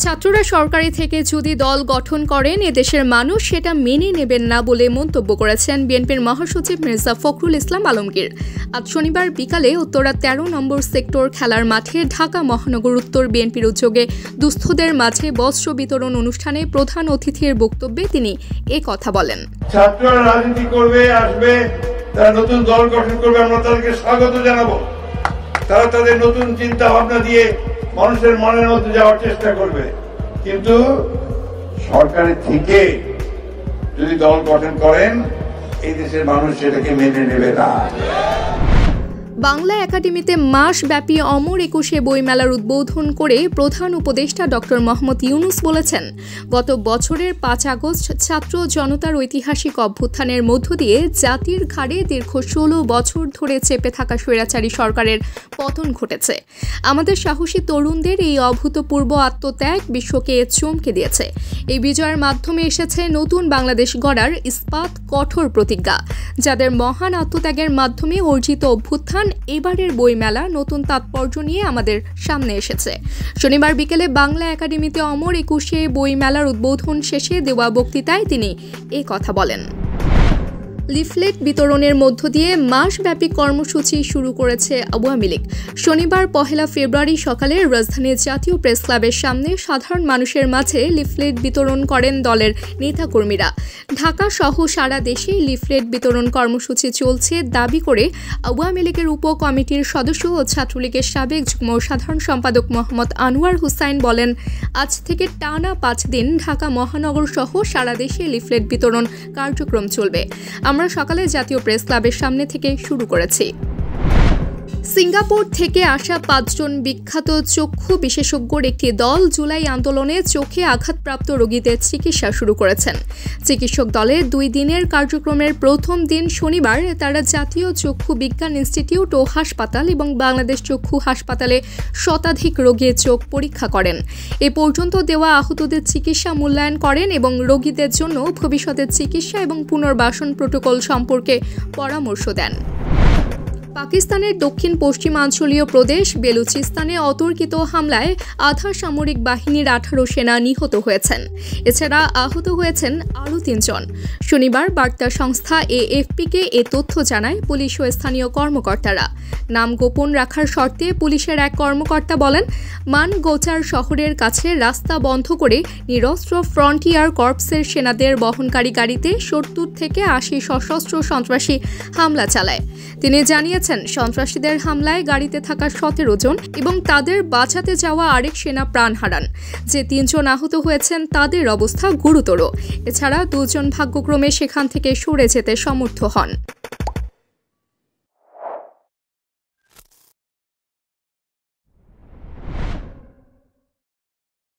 ছাত্ররা সরকারি থেকে যদি দল গঠন করেন এদেশের মানুষ সেটা মেনে নেবেন না বলে মন্তব্য করেছেন বিএনপির মহাসচিব মির্জা ফখরুল ইসলাম আলমগীর। আজ শনিবার বিকালে উত্তরা ১৩ নম্বর সেক্টর খেলার মাঠে ঢাকা মহানগর উত্তর বিএনপির উদ্যোগে দুস্থদের মাঝে বস্ত্র বিতরণ অনুষ্ঠানে প্রধান অতিথির বক্তব্যে তিনি এ কথা বলেন। ছাত্ররা রাজনীতি করবে, আসবে, তারা নতুন দল গঠন করবে, আমরা তাদেরকে স্বাগত জানাবো। তারা তাদের নতুন চিন্তা ভাবনা দিয়ে মানুষের মনের মধ্যে যাওয়ার চেষ্টা করবে, কিন্তু সরকারের থেকে যদি দল গঠন করেন এই দেশের মানুষ সেটাকে মেনে নেবে না। বাংলা একাডেমিতে মাসব্যাপী অমর একুশে বইমেলার উদ্বোধন করে প্রধান উপদেষ্টা ডক্টর মোহাম্মদ ইউনুস বলেছেন, গত বছরের ৫ আগস্ট ছাত্র জনতার ঐতিহাসিক অভ্যুত্থানের মধ্য দিয়ে জাতির ঘাড়ে দীর্ঘ ১৬ বছর ধরে চেপে থাকা স্বৈরাচারী সরকারের পতন ঘটেছে। আমাদের সাহসী তরুণদের এই অভূতপূর্ব আত্মত্যাগ বিশ্বকে চমকে দিয়েছে। এই বিজয়ের মাধ্যমে এসেছে নতুন বাংলাদেশ গড়ার ইস্পাত কঠোর প্রতিজ্ঞা। যাদের মহান আত্মত্যাগের মাধ্যমে অর্জিত অভ্যুত্থান এবারের বইমেলা নতুন তাৎপর্য নিয়ে আমাদের সামনে এসেছে। শনিবার বিকেলে বাংলা একাডেমিতে অমর একুশে বইমেলার উদ্বোধন শেষে দেওয়া বক্তৃতায় তিনি এ কথা বলেন। লিফলেট বিতরণের মধ্য দিয়ে মাসব্যাপী কর্মসূচি শুরু করেছে আওয়ামী লীগ। শনিবার ১ ফেব্রুয়ারি সকালে রাজধানীর জাতীয় প্রেস ক্লাবের সামনে সাধারণ মানুষের মাঝে লিফলেট বিতরণ করেন দলের নেতাকর্মীরা। ঢাকা সহ সারা দেশে লিফলেট বিতরণ কর্মসূচি চলছে দাবি করে আওয়ামী লীগের উপ কমিটির সদস্য ও ছাত্রলীগের সাবেক যুগ্ম সাধারণ সম্পাদক মোহাম্মদ আনোয়ার হুসাইন বলেন, আজ থেকে টানা ৫ দিন ঢাকা মহানগর সহ সারা দেশে লিফলেট বিতরণ কার্যক্রম চলবে। আমরা সকালে জাতীয় প্রেস ক্লাবের সামনে থেকে শুরু করেছি। সিঙ্গাপুর থেকে আসা ৫ জন বিখ্যাত চক্ষু বিশেষজ্ঞর একটি দল জুলাই আন্দোলনে চোখে আঘাতপ্রাপ্ত রোগীদের চিকিৎসা শুরু করেছেন। চিকিৎসক দলের ২ দিনের কার্যক্রমের প্রথম দিন শনিবার তারা জাতীয় চক্ষু বিজ্ঞান ইনস্টিটিউট ও হাসপাতাল এবং বাংলাদেশ চক্ষু হাসপাতালে শতাধিক রোগীর চোখ পরীক্ষা করেন। এ পর্যন্ত দেওয়া আহতদের চিকিৎসা মূল্যায়ন করেন এবং রোগীদের জন্য ভবিষ্যতের চিকিৎসা এবং পুনর্বাসন প্রোটোকল সম্পর্কে পরামর্শ দেন। পাকিস্তানের দক্ষিণ পশ্চিমাঞ্চলীয় প্রদেশ বেলুচিস্তানে অতর্কিত হামলায় আধা সামরিক বাহিনীর ১৮ সেনা নিহত হয়েছেন। এছাড়া আহত হয়েছেন আরও ৩ জন। শনিবার বার্তা সংস্থা এএফপিকে এ তথ্য জানায় পুলিশ ও স্থানীয় কর্মকর্তারা। নাম গোপন রাখার শর্তে পুলিশের এক কর্মকর্তা বলেন, মানগোচার শহরের কাছে রাস্তা বন্ধ করে নিরস্ত্র ফ্রন্টিয়ার কর্পসের সেনাদের বহনকারী গাড়িতে ৭০ থেকে ৮০ সশস্ত্র সন্ত্রাসী হামলা চালায়। তিনি জানিয়েছেন, সন্ত্রাসীদের হামলায় গাড়িতে থাকা ১৭ জন এবং তাদের বাঁচাতে যাওয়া আরেক সেনা প্রাণ হারান। যে ৩ জন আহত হয়েছেন তাদের অবস্থা গুরুতর। এছাড়া ২ জন ভাগ্যক্রমে সেখান থেকে সরে যেতে সমর্থ হন।